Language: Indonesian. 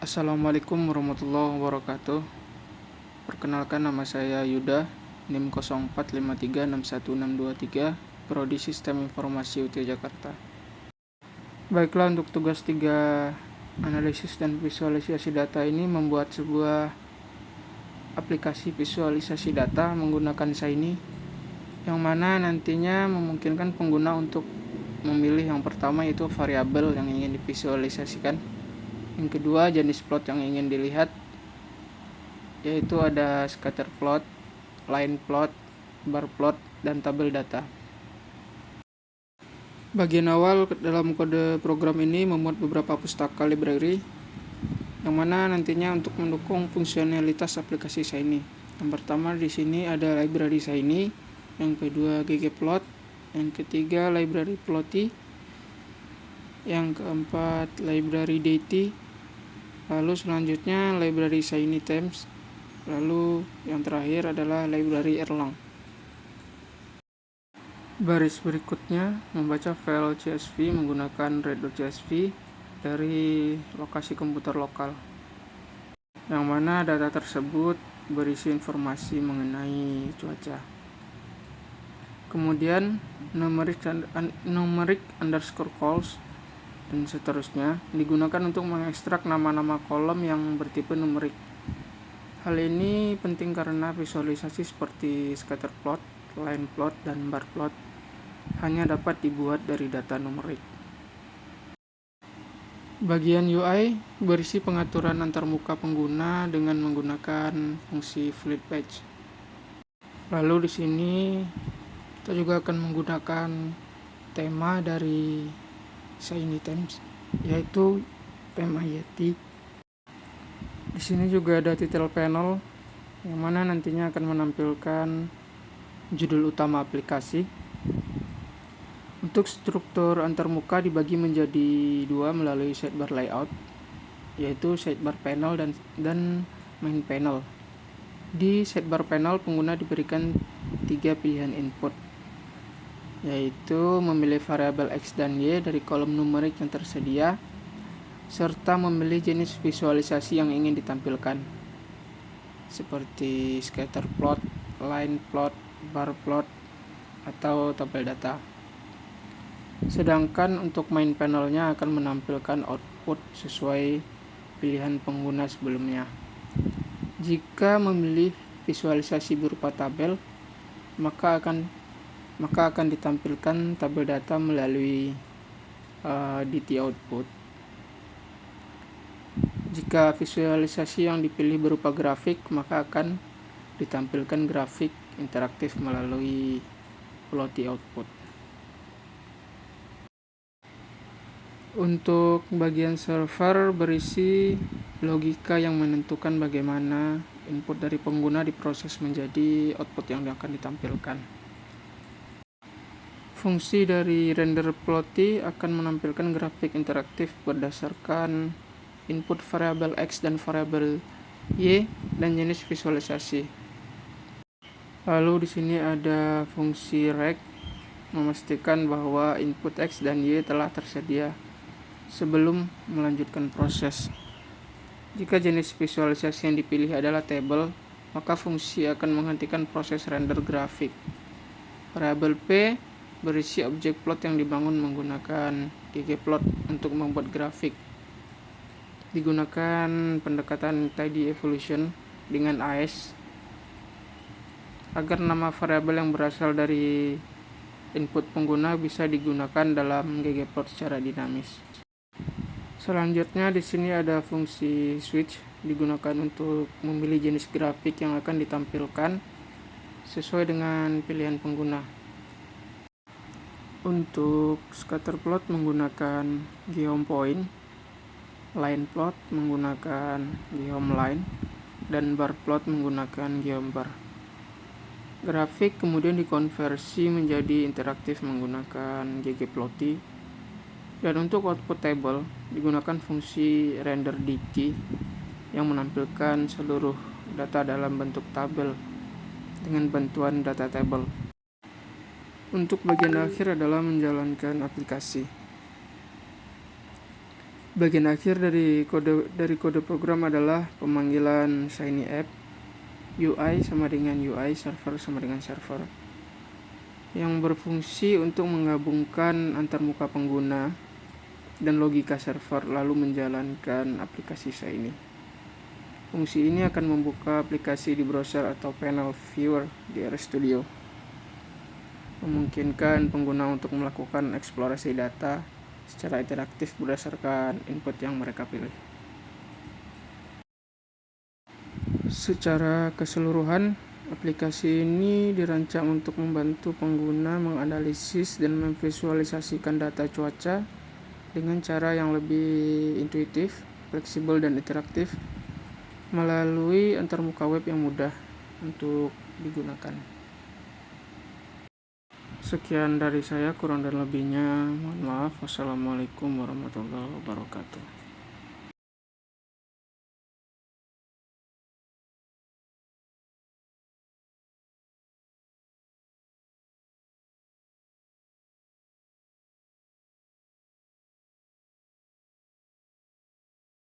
Assalamualaikum warahmatullahi wabarakatuh. Perkenalkan, nama saya Yuda, NIM 04536163, Prodi Sistem Informasi UT Jakarta. Baiklah, untuk tugas 3 analisis dan visualisasi data ini membuat sebuah aplikasi visualisasi data menggunakan Shiny, yang mana nantinya memungkinkan pengguna untuk memilih yang pertama yaitu variabel yang ingin divisualisasikan, yang kedua jenis plot yang ingin dilihat, yaitu ada scatter plot, line plot, bar plot, dan tabel data. Bagian awal dalam kode program ini memuat beberapa pustaka library, yang mana nantinya untuk mendukung fungsionalitas aplikasi Shiny. Yang pertama di sini ada library Shiny, yang kedua ggplot, yang ketiga library plotty, yang keempat library deity, lalu selanjutnya library Shiny themes, lalu yang terakhir adalah library Erlang. Baris berikutnya membaca file CSV menggunakan read.csv dari lokasi komputer lokal, yang mana data tersebut berisi informasi mengenai cuaca. Kemudian numeric underscore calls dan seterusnya digunakan untuk mengekstrak nama-nama kolom yang bertipe numerik. Hal ini penting karena visualisasi seperti scatter plot, line plot, dan bar plot hanya dapat dibuat dari data numerik. Bagian UI berisi pengaturan antarmuka pengguna dengan menggunakan fungsi flip page. Lalu di sini kita juga akan menggunakan tema dari Shiny Themes, yaitu tema Yeti. Di sini juga ada title panel, yang mana nantinya akan menampilkan judul utama aplikasi. Untuk struktur antarmuka dibagi menjadi dua melalui sidebar layout, yaitu sidebar panel dan main panel. Di sidebar panel, pengguna diberikan 3 pilihan input, yaitu memilih variabel X dan Y dari kolom numerik yang tersedia, serta memilih jenis visualisasi yang ingin ditampilkan, seperti scatter plot, line plot, bar plot, atau tabel data. Sedangkan untuk main panelnya akan menampilkan output sesuai pilihan pengguna sebelumnya. Jika memilih visualisasi berupa tabel, maka akan ditampilkan tabel data melalui DT output. Jika visualisasi yang dipilih berupa grafik, maka akan ditampilkan grafik interaktif melalui plotty output. Untuk bagian server berisi logika yang menentukan bagaimana input dari pengguna diproses menjadi output yang akan ditampilkan. Fungsi dari render plotty akan menampilkan grafik interaktif berdasarkan input variabel X dan variabel Y dan jenis visualisasi. Lalu di sini ada fungsi rect, memastikan bahwa input X dan Y telah tersedia sebelum melanjutkan proses. Jika jenis visualisasi yang dipilih adalah table, maka fungsi akan menghentikan proses render grafik. Variabel P berisi objek plot yang dibangun menggunakan ggplot untuk membuat grafik. Digunakan pendekatan tidy evolution dengan AES agar nama variabel yang berasal dari input pengguna bisa digunakan dalam ggplot secara dinamis. Selanjutnya di sini ada fungsi switch, digunakan untuk memilih jenis grafik yang akan ditampilkan sesuai dengan pilihan pengguna. Untuk scatter plot menggunakan geom point, line plot menggunakan geom line, dan bar plot menggunakan geom bar. Grafik kemudian dikonversi menjadi interaktif menggunakan ggplotty. Dan untuk output table digunakan fungsi render dt yang menampilkan seluruh data dalam bentuk tabel dengan bantuan data table. Untuk bagian akhir adalah menjalankan aplikasi. Bagian akhir dari kode program adalah pemanggilan Shiny App. UI sama dengan UI, server sama dengan server, yang berfungsi untuk menggabungkan antarmuka pengguna dan logika server lalu menjalankan aplikasi Shiny. Fungsi ini akan membuka aplikasi di browser atau panel viewer di RStudio, memungkinkan pengguna untuk melakukan eksplorasi data secara interaktif berdasarkan input yang mereka pilih. Secara keseluruhan, aplikasi ini dirancang untuk membantu pengguna menganalisis dan memvisualisasikan data cuaca dengan cara yang lebih intuitif, fleksibel, dan interaktif melalui antarmuka web yang mudah untuk digunakan. Sekian dari saya, kurang dan lebihnya mohon maaf. Wassalamualaikum warahmatullahi wabarakatuh.